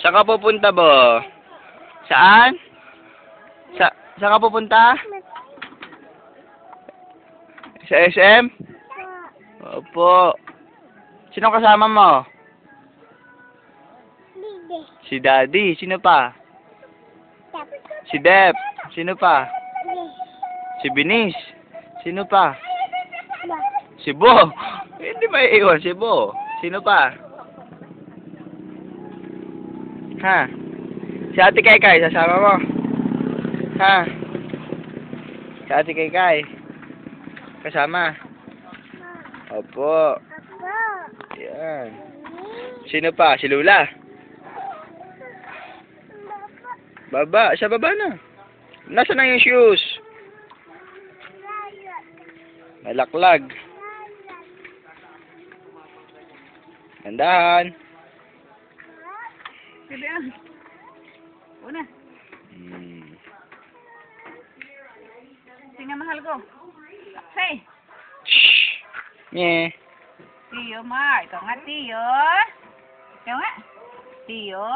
Saan ka pupunta, Bo? Saan? Saan ka pupunta? Sa SM? Opo. Sino kasama mo? Si Daddy. Sino pa? Si Dep. Sino pa? Si Binis. Sino pa? Si Bo. Hindi maiiwan si Bo. Sino pa? Ha? Si Ate Kaykay, sasama mo? Ha? Si Ate Kaykay. Kasama? Opo. Yan. Sino pa? Si Lula? Baba. Sa baba na. Nasaan na yung shoes? Malaklag. Gandahan. Sige ah. Una. Tingnan mahal ko. Hey. Shhh. Nye. Tiyo ma. Ikaw nga Tiyo. Ikaw nga. Tiyo.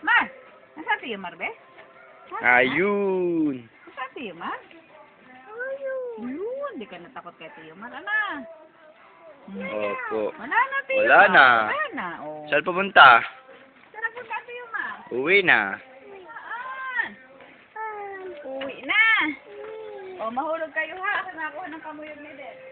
Ma. Nasaan Tiyo Marbe? Ayun. Nasaan Tiyo Ma? Ayun. Hindi ka natakot kay Tiyo Mar. Ana. Opo. Wala na Tiyo Wala Ma. na. Wala na. Oh. Saan pupunta? Saan punta Tiyo Ma? Uwi na. Saan? Uwi na. O mahulog kayo ha. Kasi nakuha ng kamuyog ni Det.